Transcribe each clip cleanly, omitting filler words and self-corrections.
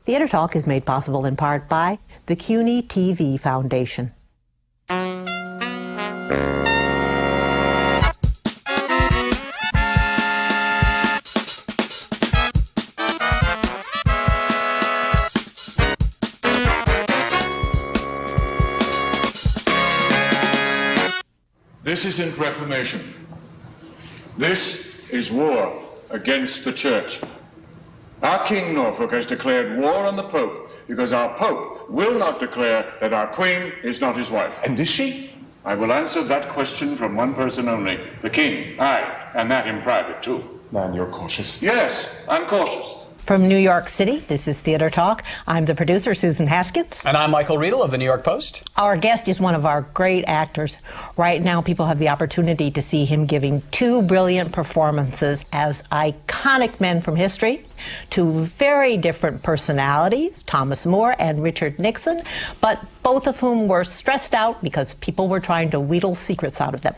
Theater Talk is made possible in part by the CUNY TV Foundation. This isn't Reformation. This is war against the Church. Our King Norfolk has declared war on the Pope because our Pope will not declare that our Queen is not his wife. And is she? I will answer that question from one person only, the King. Aye, and that in private too. Man, you're cautious. Yes, I'm cautious. From New York City, this is Theater Talk. I'm the producer, Susan Haskins. And I'm Michael Riedel of the New York Post. Our guest is one of our great actors. Right now, people have the opportunity to see him giving two brilliant performances as iconic men from history, two very different personalities, Thomas More and Richard Nixon, but both of whom were stressed out because people were trying to wheedle secrets out of them.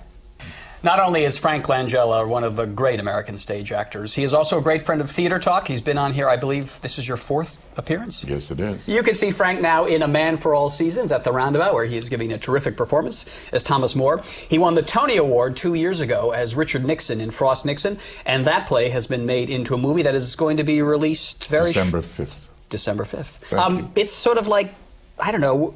Not only is Frank Langella one of the great American stage actors, he is also a great friend of Theater Talk. He's been on here, I believe this is your fourth appearance? Yes, it is. You can see Frank now in A Man for All Seasons at the Roundabout, where he is giving a terrific performance as Thomas More. He won the Tony Award 2 years ago as Richard Nixon in Frost Nixon, and that play has been made into a movie that is going to be released very December 5th. December 5th. It's sort of like, I don't know,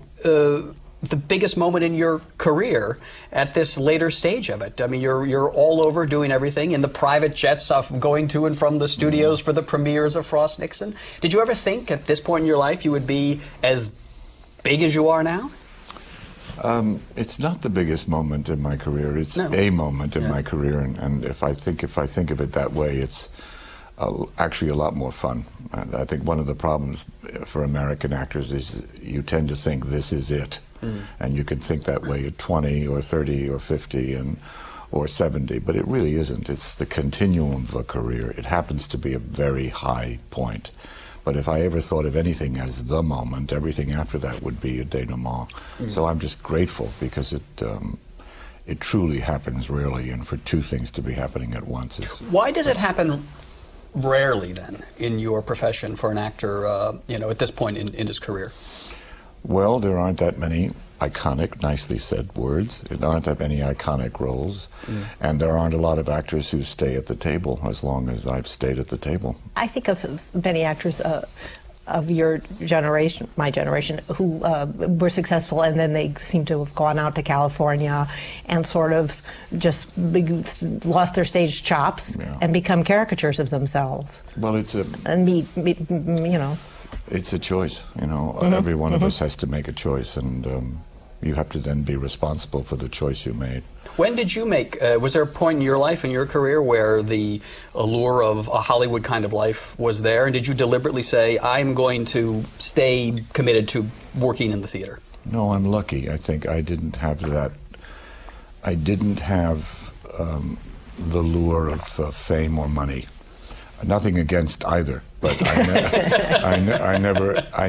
the biggest moment in your career at this later stage of it. I mean, you're all over doing everything in the private jets of going to and from the studios for the premieres of Frost Nixon. Did you ever think at this point in your life you would be as big as you are now? It's not the biggest moment in my career. It's a moment in my career, and if I think of it that way, it's actually a lot more fun. And I think one of the problems for American actors is you tend to think this is it. And you can think that way at 20 or 30 or 50 or 70, but it really isn't. It's the continuum of a career. It happens to be a very high point. But if I ever thought of anything as the moment, everything after that would be a denouement. So I'm just grateful because it truly happens rarely, and for two things to be happening at once is... Why does it happen rarely then in your profession for an actor, you know, at this point in his career? Well, there aren't that many iconic, nicely said words. There aren't that many iconic roles. And there aren't a lot of actors who stay at the table as long as I've stayed at the table. I think of many actors of your generation, my generation, who were successful and then they seem to have gone out to California and sort of just lost their stage chops and become caricatures of themselves. Well, it's a... And you know... It's a choice, you know. Every one of us has to make a choice, and you have to then be responsible for the choice you made. When did you make, was there a point in your life, in your career, where the allure of a Hollywood kind of life was there, and did you deliberately say, I'm going to stay committed to working in the theater? No, I'm lucky. I think I didn't have that. I didn't have the lure of fame or money. Nothing against either, but I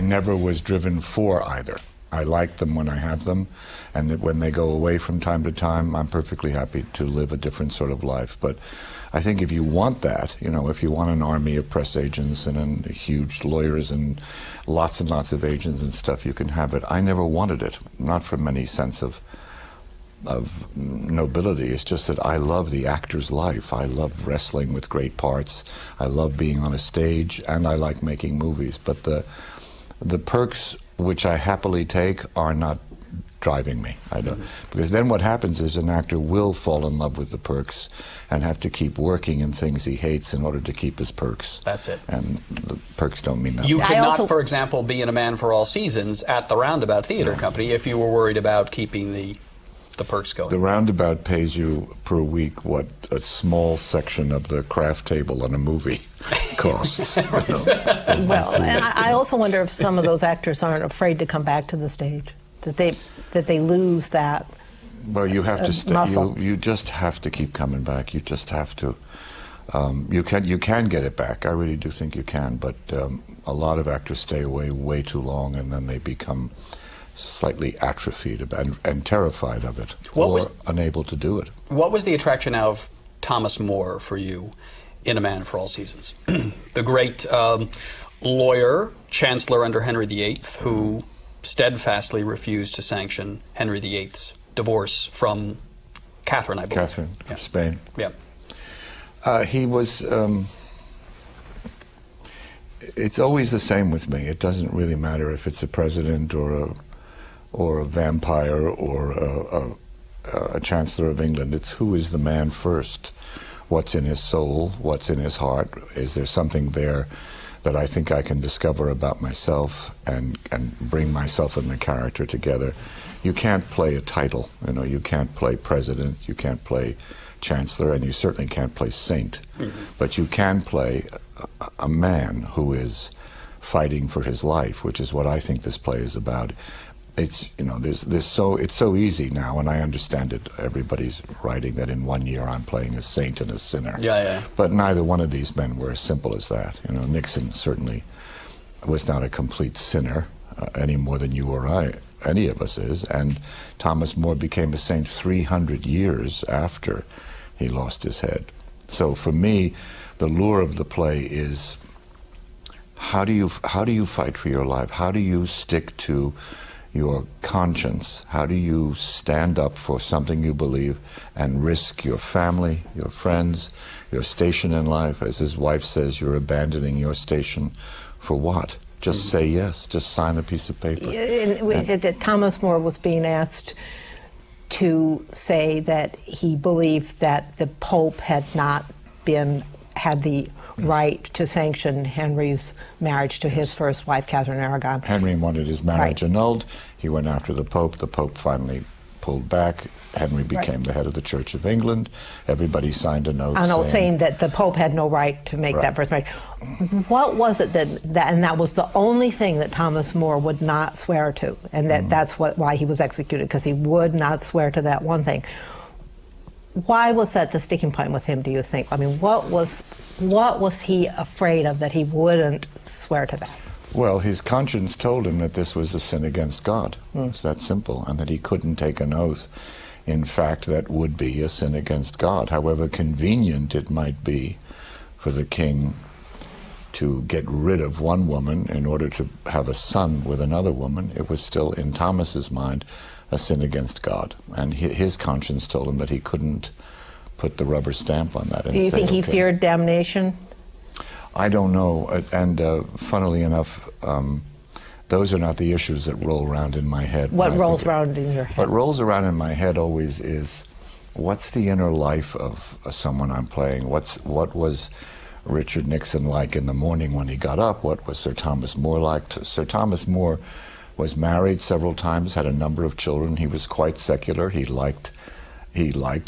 never was driven for either. I like them when I have them, and when they go away from time to time, I'm perfectly happy to live a different sort of life. But I think if you want that, you know, if you want an army of press agents and huge lawyers and lots of agents and stuff, you can have it. I never wanted it, not from any sense of nobility. It's just that I love the actor's life. I love wrestling with great parts. I love being on a stage, and I like making movies. But the perks which I happily take are not driving me. I don't, because then what happens is an actor will fall in love with the perks and have to keep working in things he hates in order to keep his perks. That's it. And the perks don't mean that. You could not, for example, be in A Man for All Seasons at the Roundabout Theater Company if you were worried about keeping the perks going. The Roundabout pays you per week what a small section of the craft table in a movie costs. Well, and I also wonder if some of those actors aren't afraid to come back to the stage, that they lose that. Well, you have to stay. Muscle. You just have to keep coming back. You just have to. You can get it back. I really do think you can, but a lot of actors stay away way too long, and then they become slightly atrophied and terrified of it, or unable to do it. What was the attraction of Thomas More for you in A Man for All Seasons? The great lawyer, chancellor under Henry VIII, who steadfastly refused to sanction Henry VIII's divorce from Catherine, I believe. Catherine of Spain. Yeah. He was, it's always the same with me. It doesn't really matter if it's a president or a vampire or a chancellor of England. It's who is the man first. What's in his soul? What's in his heart? Is there something there that I think I can discover about myself and bring myself and the character together? You can't play a title. You know, you can't play president. You can't play chancellor, and you certainly can't play saint. But you can play a man who is fighting for his life, which is what I think this play is about. It's, you know, it's so easy now, and I understand it. Everybody's writing that in 1 year I'm playing a saint and a sinner. Yeah. But neither one of these men were as simple as that. You know, Nixon certainly was not a complete sinner any more than you or I, any of us is, and Thomas More became a saint 300 years after he lost his head. So for me, the lure of the play is how do you fight for your life? How do you stick to your conscience? How do you stand up for something you believe and risk your family, your friends, your station in life? As his wife says, you're abandoning your station for what? Just say yes, just sign a piece of paper. That Thomas More was being asked to say that he believed that the Pope had not had the right to sanction Henry's marriage to his first wife, Catherine Aragon. Henry wanted his marriage annulled. He went after the Pope. The Pope finally pulled back. Henry became the head of the Church of England. Everybody signed an oath saying that the Pope had no right to make that first marriage. What was it that was the only thing that Thomas More would not swear to, and that's why he was executed, because he would not swear to that one thing. Why was that the sticking point with him, do you think? I mean, what was he afraid of that he wouldn't swear to that? Well, his conscience told him that this was a sin against God. It's that simple, and that he couldn't take an oath. In fact, that would be a sin against God. However convenient it might be for the king to get rid of one woman in order to have a son with another woman, it was still, in Thomas's mind, a sin against God. And his conscience told him that he couldn't put the rubber stamp on that. Do you think he feared damnation? I don't know. And funnily enough, those are not the issues that roll around in my head. What rolls around in your head? What rolls around in my head always is, what's the inner life of someone I'm playing? What was Richard Nixon like in the morning when he got up? What was Sir Thomas More like? Sir Thomas More was married several times, had a number of children. He was quite secular. He liked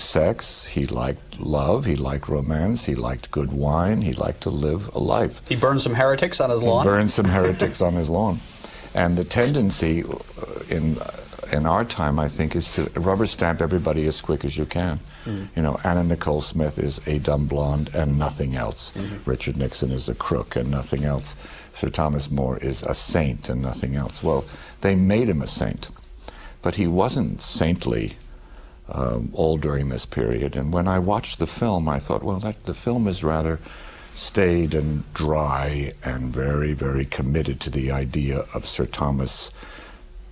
sex, he liked love, he liked romance, he liked good wine, he liked to live a life. He burned some heretics on his lawn? He burned some heretics on his lawn. And the tendency in our time, I think, is to rubber stamp everybody as quick as you can. You know, Anna Nicole Smith is a dumb blonde and nothing else. Richard Nixon is a crook and nothing else. Sir Thomas More is a saint and nothing else. Well, they made him a saint, but he wasn't saintly all during this period. And when I watched the film, I thought, well, the film is rather staid and dry and very, very committed to the idea of Sir Thomas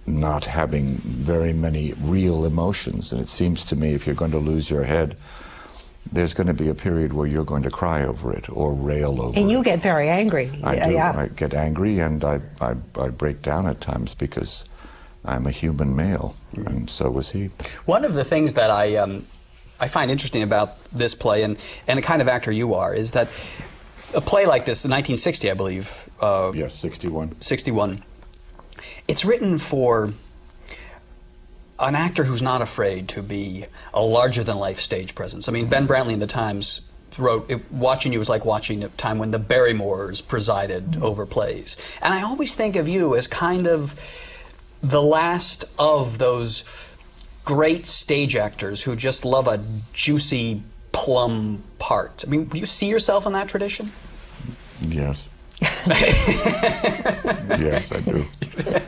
not having very many real emotions. And it seems to me, if you're going to lose your head, there's going to be a period where you're going to cry over it or rail over it. And you get very angry. I do. I get angry, and I break down at times because I'm a human male, and so was he. One of the things that I find interesting about this play, and the kind of actor you are, is that a play like this, in 1960, I believe. Yes, 61. 61. It's written for an actor who's not afraid to be a larger-than-life stage presence. I mean, Ben Brantley in the Times wrote, watching you was like watching a time when the Barrymores presided over plays. And I always think of you as kind of the last of those great stage actors who just love a juicy plum part. I mean, do you see yourself in that tradition? Yes. Yes, I do.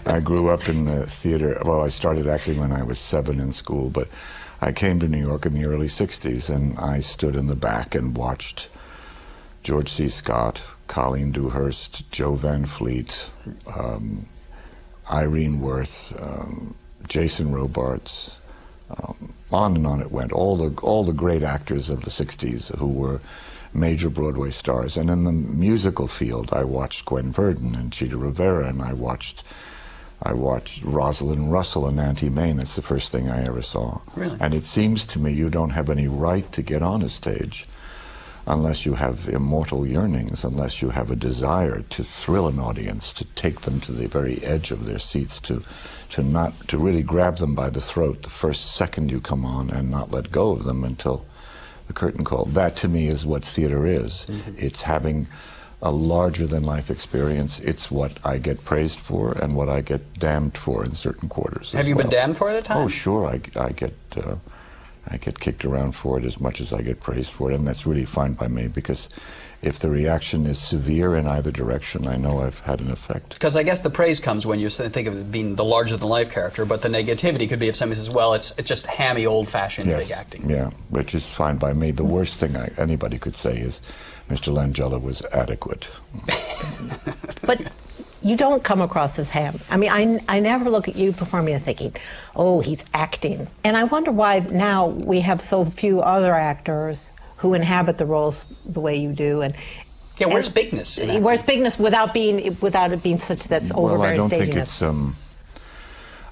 I grew up in the theater. Well, I started acting when I was 7 in school, but I came to New York in the early 60s, and I stood in the back and watched George C. Scott, Colleen Dewhurst, Joe Van Fleet, Irene Worth, Jason Robards, on and on it went. All the great actors of the 60s who were major Broadway stars. And in the musical field, I watched Gwen Verdon and Chita Rivera, and I watched Rosalind Russell and Auntie Mame. That's the first thing I ever saw. Really? And it seems to me you don't have any right to get on a stage unless you have immortal yearnings, unless you have a desire to thrill an audience, to take them to the very edge of their seats, to really grab them by the throat the first second you come on and not let go of them until the curtain call. That to me is what theater is. Mm-hmm. It's having a larger-than-life experience. It's what I get praised for and what I get damned for in certain quarters. Have you been damned for it at times? Oh, sure. I get kicked around for it as much as I get praised for it, and that's really fine by me, because if the reaction is severe in either direction, I know I've had an effect. Because I guess the praise comes when you think of it being the larger-than-life character, but the negativity could be if somebody says, well, it's just hammy, old-fashioned big acting. Yeah, which is fine by me. The worst thing anybody could say is, Mr. Langella was adequate. But you don't come across as ham. I mean, I never look at you performing and thinking, oh, he's acting. And I wonder why now we have so few other actors who inhabit the roles the way you do. And yeah, where's bigness? Where's bigness without it being such that's over very staginess?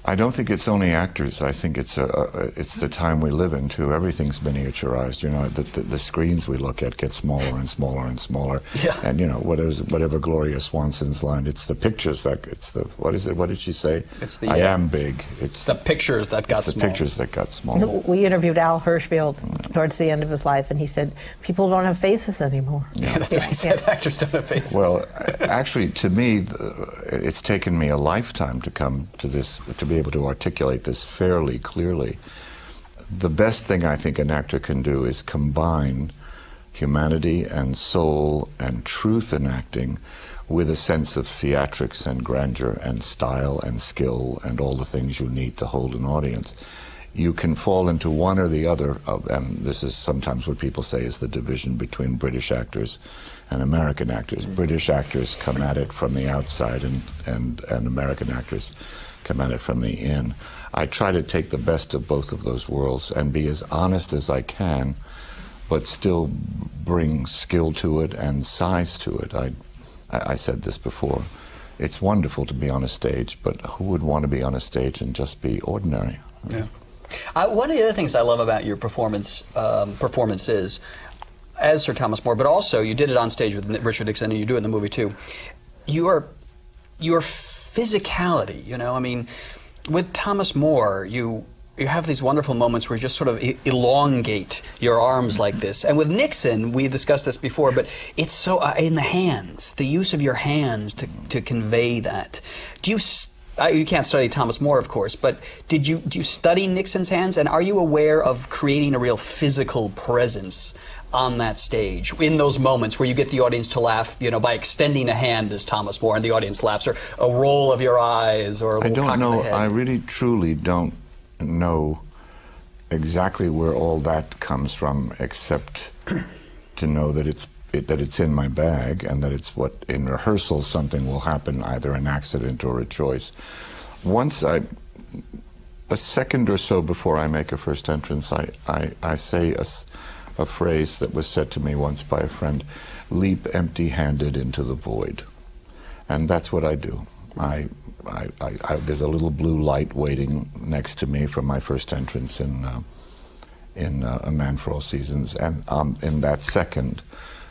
I don't think it's only actors. I think it's the time we live in too. Everything's miniaturized. You know, the screens we look at get smaller and smaller and smaller. Yeah. And you know, whatever Gloria Swanson's line, it's the pictures what is it? What did she say? It's the I am big. It's the pictures that got small. The pictures that got small. We interviewed Al Hirschfeld towards the end of his life, and he said people don't have faces anymore. Yeah, that's what he said. Actors don't have faces. Well, actually, to me, it's taken me a lifetime to come to this, to be able to articulate this fairly clearly. The best thing I think an actor can do is combine humanity and soul and truth in acting with a sense of theatrics and grandeur and style and skill and all the things you need to hold an audience. You can fall into one or the other, and this is sometimes what people say is the division between British actors and American actors. British actors come at it from the outside, and American actors come at it from the in. I try to take the best of both of those worlds and be as honest as I can, but still bring skill to it and size to it. I said this before. It's wonderful to be on a stage, but who would want to be on a stage and just be ordinary? Yeah. One of the other things I love about your performance is, as Sir Thomas More, but also you did it on stage with Richard Nixon, and you do it in the movie too. Your physicality, you know, I mean, with Thomas More, you have these wonderful moments where you just sort of elongate your arms like this. And with Nixon, we discussed this before, but it's so in the hands, the use of your hands to convey that. Do you? You can't study Thomas More, of course, but do you study Nixon's hands, and are you aware of creating a real physical presence on that stage in those moments where you get the audience to laugh, you know, by extending a hand as Thomas More and the audience laughs, or a roll of your eyes, or a little cock of the head? I really truly don't know exactly where all that comes from, except to know that it's in my bag, and that it's what in rehearsal something will happen, either an accident or a choice. A second or so before I make a first entrance, I say a phrase that was said to me once by a friend: leap empty-handed into the void. And that's what I do. There's a little blue light waiting next to me from my first entrance in A Man for All Seasons, and in that second,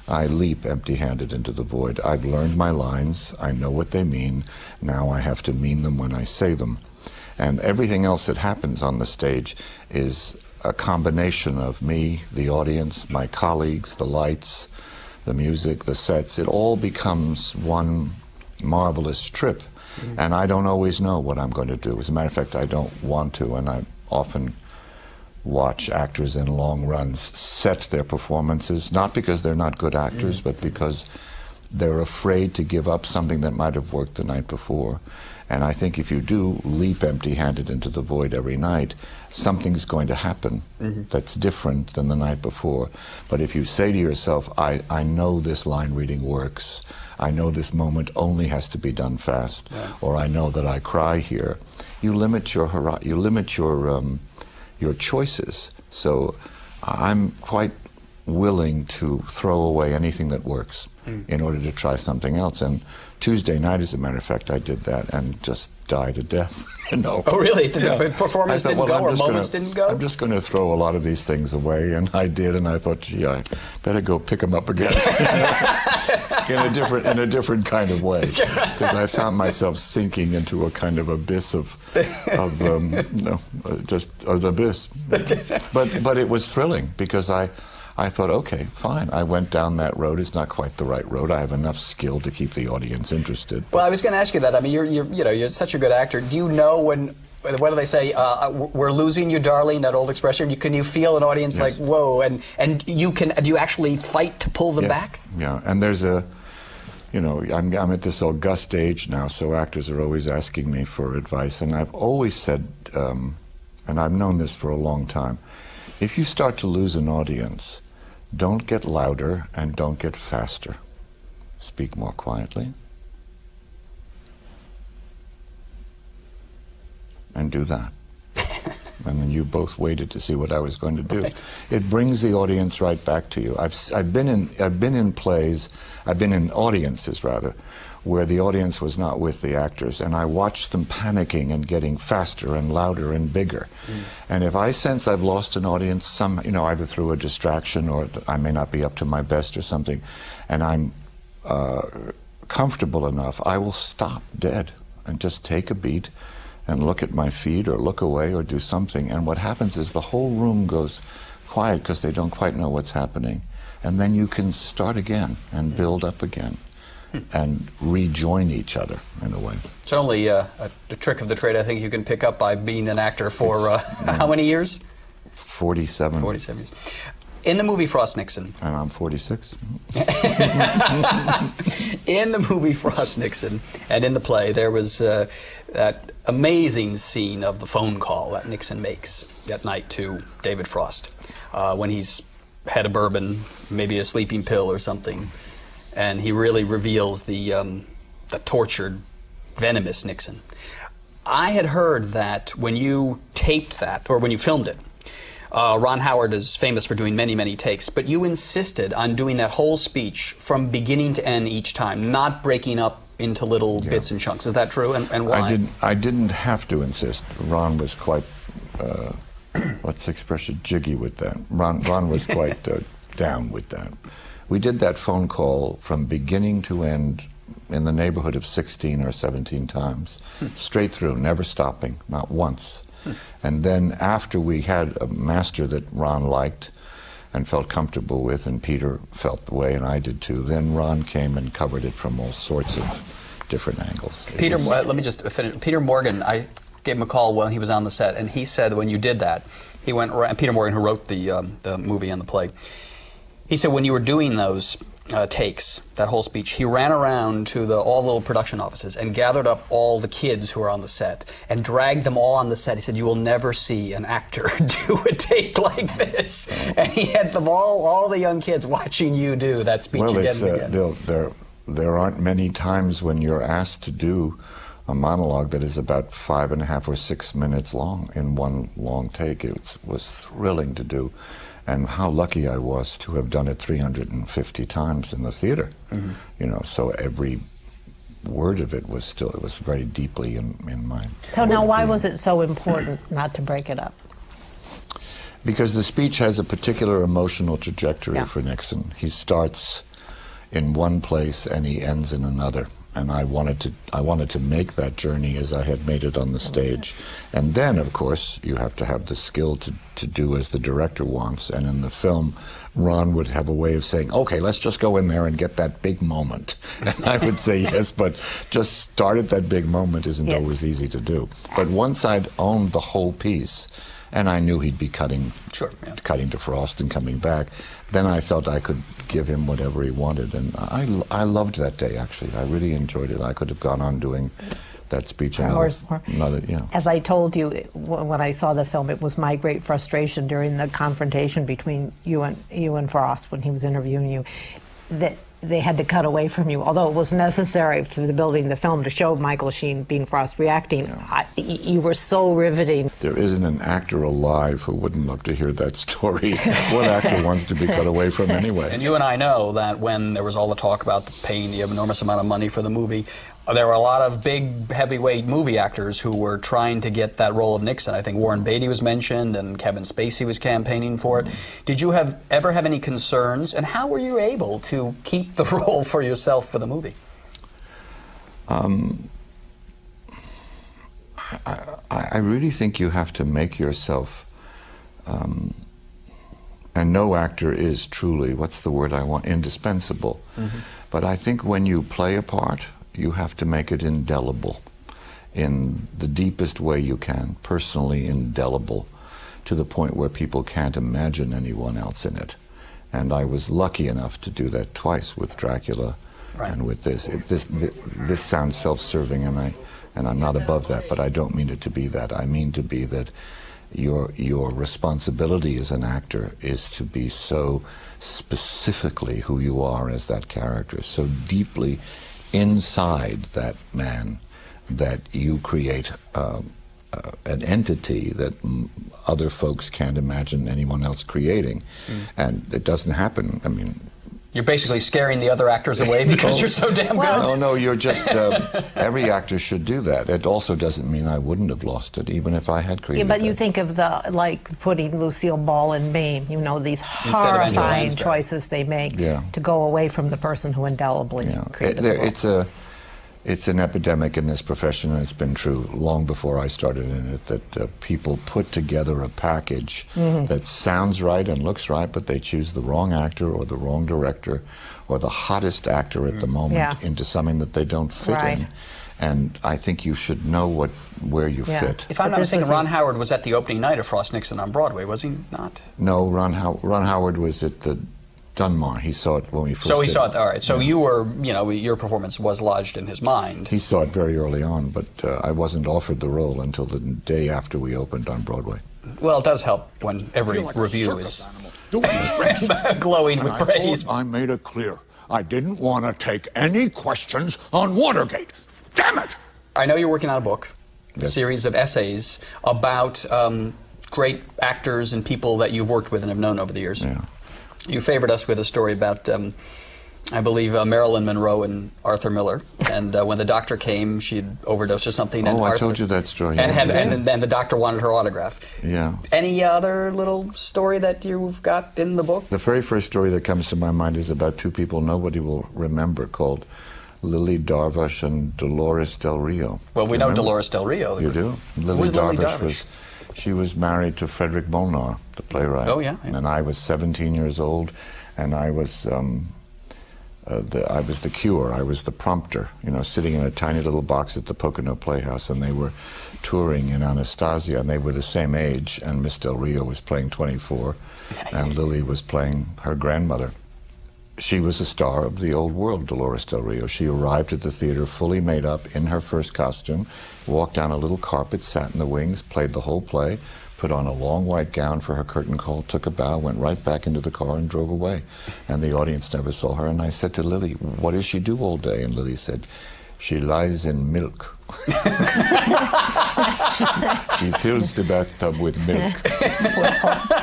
I leap empty-handed into the void. I've learned my lines. I know what they mean. Now I have to mean them when I say them. And everything else that happens on the stage is a combination of me, the audience, my colleagues, the lights, the music, the sets. It all becomes one marvelous trip. Mm-hmm. And I don't always know what I'm going to do. As a matter of fact, I don't want to, and I often watch actors in long runs set their performances, not because they're not good actors, but because they're afraid to give up something that might have worked the night before. And I think if you do leap empty-handed into the void every night, something's going to happen that's different than the night before. But if you say to yourself, I know this line reading works, I know this moment only has to be done fast, or I know that I cry here, you limit your your choices. So I'm quite willing to throw away anything that works in order to try something else. And Tuesday night, as a matter of fact, I did that and just died a death. You know. Oh, really? The performance didn't go, or moments didn't go? I'm just going to throw a lot of these things away, and I did, and I thought, gee, I better go pick them up again in a different kind of way, because I found myself sinking into a kind of abyss just an abyss. But it was thrilling because I thought, okay, fine. I went down that road. It's not quite the right road. I have enough skill to keep the audience interested. Well, I was going to ask you that. I mean, you're such a good actor. Do you know when? What do they say? We're losing you, darling. That old expression. Can you feel an audience like, whoa? And you can? Do you actually fight to pull them back? Yeah. And there's I'm at this august age now, so actors are always asking me for advice, and I've always said, and I've known this for a long time, if you start to lose an audience, don't get louder and don't get faster. Speak more quietly. And do that. And then you both waited to see what I was going to do. Right. It brings the audience right back to you. I've been in plays, I've been in audiences rather, where the audience was not with the actors, and I watched them panicking and getting faster and louder and bigger. And if I sense I've lost an audience, either through a distraction or I may not be up to my best or something, and I'm comfortable enough, I will stop dead and just take a beat and look at my feet or look away or do something. And what happens is the whole room goes quiet because they don't quite know what's happening. And then you can start again and build up again and rejoin each other in a way. It's only a trick of the trade I think you can pick up by being an actor for how many years? 47. 47 years. In the movie Frost Nixon. And I'm 46. In the movie Frost Nixon and in the play, there was that amazing scene of the phone call that Nixon makes at night to David Frost when he's had a bourbon, maybe a sleeping pill or something, and he really reveals the tortured, venomous Nixon. I had heard that when you taped that, or when you filmed it, Ron Howard is famous for doing many, many takes, but you insisted on doing that whole speech from beginning to end each time, not breaking up into little bits and chunks. Is that true, and why? I didn't have to insist. Ron was quite, what's the expression, jiggy with that. Ron was quite down with that. We did that phone call from beginning to end in the neighborhood of 16 or 17 times, straight through, never stopping, not once. And then after we had a master that Ron liked and felt comfortable with, and Peter felt the way, and I did too, then Ron came and covered it from all sorts of different angles. Peter, let me just finish. Peter Morgan, I gave him a call when he was on the set, and he said when you did that, he went, Peter Morgan, who wrote the movie and the play, he said when you were doing those takes, that whole speech, he ran around to all the little production offices and gathered up all the kids who were on the set and dragged them all on the set. He said, you will never see an actor do a take like this. And he had them all the young kids watching you do that speech again and again. There aren't many times when you're asked to do a monologue that is about 5.5 or 6 minutes long in one long take. It was thrilling to do. And how lucky I was to have done it 350 times in the theater. So every word of it was very deeply in my... So now why was it so important not to break it up? Because the speech has a particular emotional trajectory for Nixon. He starts in one place and he ends in another. And I wanted to make that journey as I had made it on the stage. And then, of course, you have to have the skill to do as the director wants. And in the film, Ron would have a way of saying, okay, let's just go in there and get that big moment. And I would say, yes, but just start at that big moment isn't always easy to do. But once I'd owned the whole piece, and I knew he'd be cutting to Frost and coming back. Then I felt I could give him whatever he wanted, and I loved that day, actually. I really enjoyed it. I could have gone on doing that speech another, yeah. As I told you when I saw the film, it was my great frustration during the confrontation between you and Frost when he was interviewing you, that they had to cut away from you, although it was necessary for the building the film to show Michael Sheen being Frost reacting. You were so riveting. There isn't an actor alive who wouldn't love to hear that story. What actor wants to be cut away from anyway? And you and I know that when there was all the talk about paying the enormous amount of money for the movie, there were a lot of big, heavyweight movie actors who were trying to get that role of Nixon. I think Warren Beatty was mentioned, and Kevin Spacey was campaigning for it. Did you ever have any concerns, and how were you able to keep the role for yourself for the movie? I really think you have to make yourself, and no actor is truly, what's the word I want, indispensable. But I think when you play a part, you have to make it indelible in the deepest way you can, personally indelible, to the point where people can't imagine anyone else in it. And I was lucky enough to do that twice with Dracula and with this. This sounds self-serving, and I'm not above that, but I don't mean it to be that. I mean to be that your responsibility as an actor is to be so specifically who you are as that character, so deeply inside that man that you create an entity that other folks can't imagine anyone else creating. And it doesn't happen. I mean, you're basically scaring the other actors away because you're so damn good. No, you're just, every actor should do that. It also doesn't mean I wouldn't have lost it, even if I had created but you think of like putting Lucille Ball in Mame, you know, these horrifying choices they make to go away from the person who indelibly created the role. It's an epidemic in this profession, and it's been true long before I started in it, that people put together a package that sounds right and looks right, but they choose the wrong actor or the wrong director or the hottest actor at the moment into something that they don't fit in. And I think you should know where you fit. If I'm not mistaken, Ron Howard was at the opening night of Frost Nixon on Broadway, was he not? No, Ron Howard was at the Dunmar. He saw it when we first So he saw it, all right. So you were, you know, your performance was lodged in his mind. He saw it very early on, but I wasn't offered the role until the day after we opened on Broadway. Well, it does help when every review is glowing with praise. I made it clear. I didn't want to take any questions on Watergate. Damn it! I know you're working on a book, a series of essays about great actors and people that you've worked with and have known over the years. Yeah. You favored us with a story about, I believe, Marilyn Monroe and Arthur Miller. And when the doctor came, she'd overdosed or something. And I told you that story. And the doctor wanted her autograph. Yeah. Any other little story that you've got in the book? The very first story that comes to my mind is about two people nobody will remember, called Lily Darvish and Dolores Del Rio. Well, we know Dolores Del Rio. You do? Lily Darvish? She was married to Frederick Molnar, the playwright. Oh, yeah. And I was 17 years old, and I was the cure. I was the prompter, you know, sitting in a tiny little box at the Pocono Playhouse, and they were touring in Anastasia, and they were the same age, and Miss Del Rio was playing 24, and Lily was playing her grandmother. She was a star of the old world, Dolores Del Rio. She arrived at the theater fully made up in her first costume, walked down a little carpet, sat in the wings, played the whole play, put on a long white gown for her curtain call, took a bow, went right back into the car and drove away. And the audience never saw her. And I said to Lily, "What does she do all day?" And Lily said, "She lies in milk." She fills the bathtub with milk.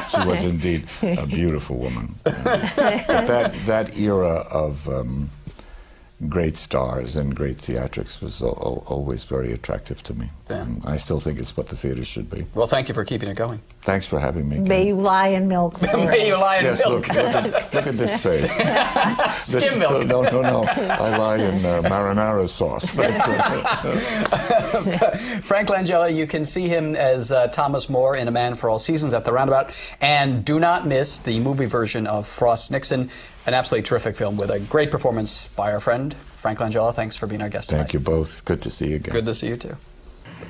She was indeed a beautiful woman. But that era of great stars and great theatrics was always very attractive to me. Yeah. I still think it's what the theater should be. Well, thank you for keeping it going. Thanks for having me. May you lie in milk. May you lie in milk. Look at this face. Skim milk. No. I lie in marinara sauce. That's it. Frank Langella, you can see him as Thomas More in A Man for All Seasons at the Roundabout. And do not miss the movie version of Frost Nixon, an absolutely terrific film with a great performance by our friend, Frank Langella. Thanks for being our guest tonight. Thank you both. Good to see you again. Good to see you, too.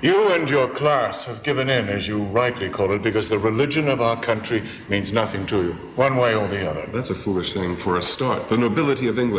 You and your class have given in, as you rightly call it, because the religion of our country means nothing to you, one way or the other. That's a foolish thing for a start. The nobility of England